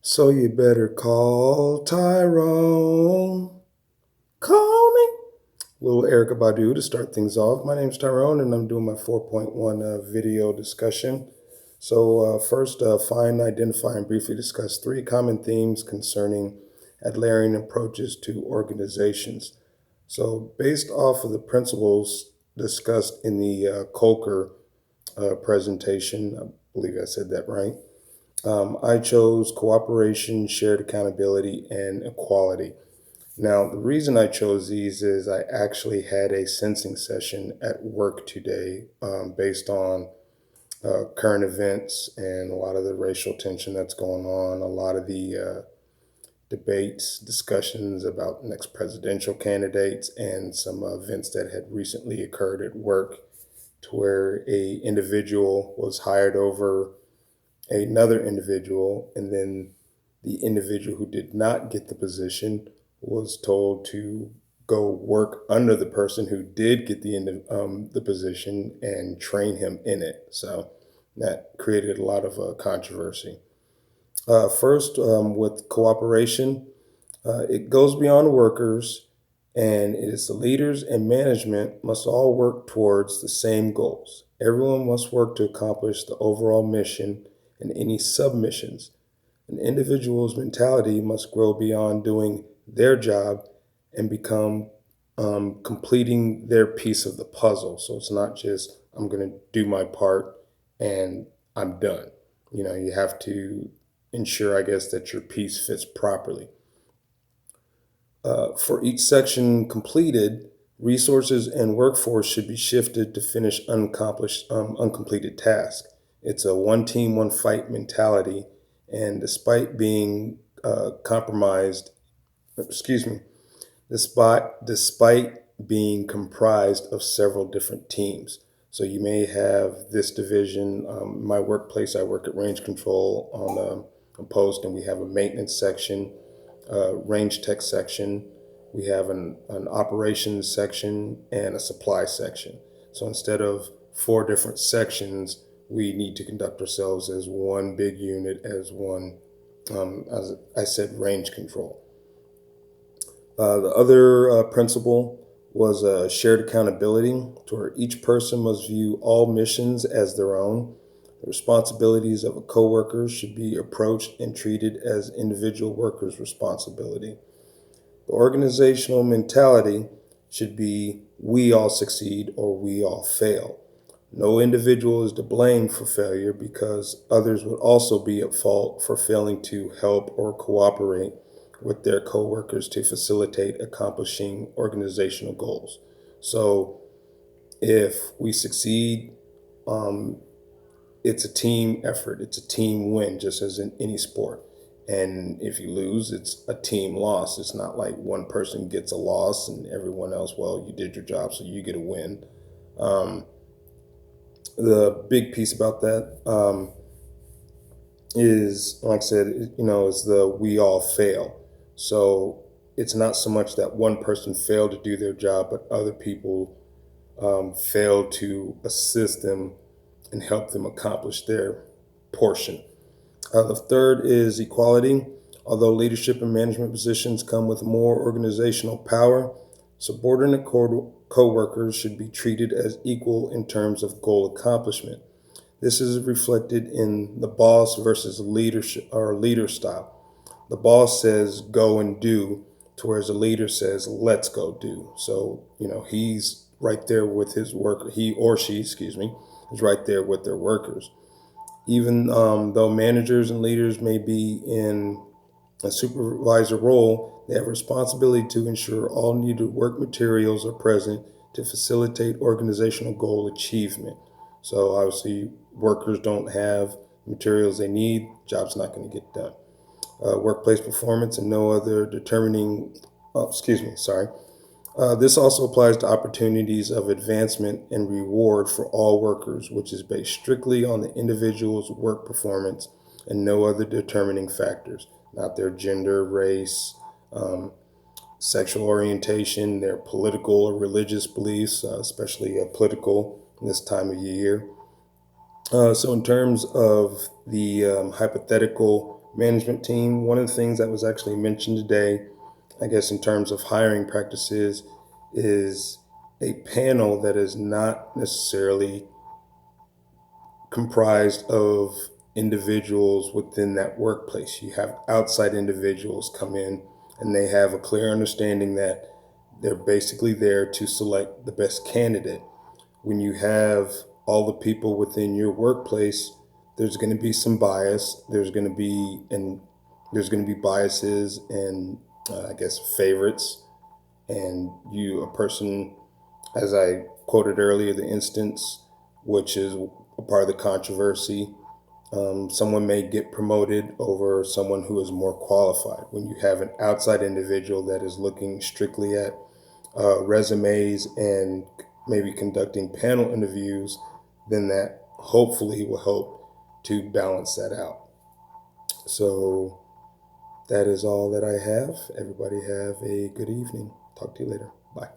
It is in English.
So you better call Tyrone. Call me. Little Erica Badu to start things off. My name's Tyrone, and I'm doing my 4.1 video discussion. First, find, identify, and briefly discuss three common themes concerning Adlerian approaches to organizations. So, based off of the principles discussed in the Kolker presentation, I believe I said that right. I chose cooperation, shared accountability, and equality. Now, the reason I chose these is I actually had a sensing session at work today based on current events and a lot of the racial tension that's going on, a lot of the debates, discussions about next presidential candidates, and some events that had recently occurred at work to where a individual was hired over another individual, and then the individual who did not get the position was told to go work under the person who did get the position and train him in it. So that created a lot of controversy. First, with cooperation, it goes beyond workers, and it is the leaders and management must all work towards the same goals. Everyone must work to accomplish the overall mission and any submissions. An individual's mentality must grow beyond doing their job and become completing their piece of the puzzle. So it's not just, I'm going to do my part and I'm done. You have to ensure, I guess, that your piece fits properly. For each section completed, resources and workforce should be shifted to finish uncompleted tasks. It's a one team, one fight mentality, and despite being compromised, excuse me, despite being comprised of several different teams. So you may have this division. My workplace, I work at range control on a post, and we have a maintenance section, range tech section. We have an operations section and a supply section. So instead of four different sections, we need to conduct ourselves as one big unit, as one, as I said, range control. The other principle was shared accountability, to where each person must view all missions as their own. The responsibilities of a coworker should be approached and treated as individual workers' responsibility. The organizational mentality should be we all succeed or we all fail. No individual is to blame for failure, because others would also be at fault for failing to help or cooperate with their coworkers to facilitate accomplishing organizational goals. So if we succeed, it's a team effort, it's a team win, just as in any sport. And if you lose, it's a team loss. It's not like one person gets a loss and everyone else, well, you did your job, so you get a win. The big piece about that is, like I said, is the we all fail. So it's not so much that one person failed to do their job, but other people failed to assist them and help them accomplish their portion. The third is equality. Although leadership and management positions come with more organizational power, subordinate co-workers should be treated as equal in terms of goal accomplishment. This is reflected in the boss versus leadership or leader style. The boss says go and do, to whereas the leader says let's go do. So he's right there with his worker. He or she, excuse me, is right there with their workers. Even though managers and leaders may be in a supervisor role, they have a responsibility to ensure all needed work materials are present to facilitate organizational goal achievement. So obviously, workers don't have materials they need, job's not going to get done. Workplace performance and no other determining, this also applies to opportunities of advancement and reward for all workers, which is based strictly on the individual's work performance and no other determining factors, not their gender, race, sexual orientation, their political or religious beliefs, especially political this time of year. So in terms of the hypothetical management team. One of the things that was actually mentioned today, I guess, in terms of hiring practices, is a panel that is not necessarily comprised of individuals within that workplace. You have outside individuals come in and they have a clear understanding that they're basically there to select the best candidate. When you have all the people within your workplace, there's going to be some bias. There's going to be biases and I guess favorites. And a person, as I quoted earlier, the instance, which is a part of the controversy, someone may get promoted over someone who is more qualified. When you have an outside individual that is looking strictly at resumes and maybe conducting panel interviews, then that hopefully will help to balance that out. So that is all that I have. Everybody have a good evening. Talk to you later. Bye.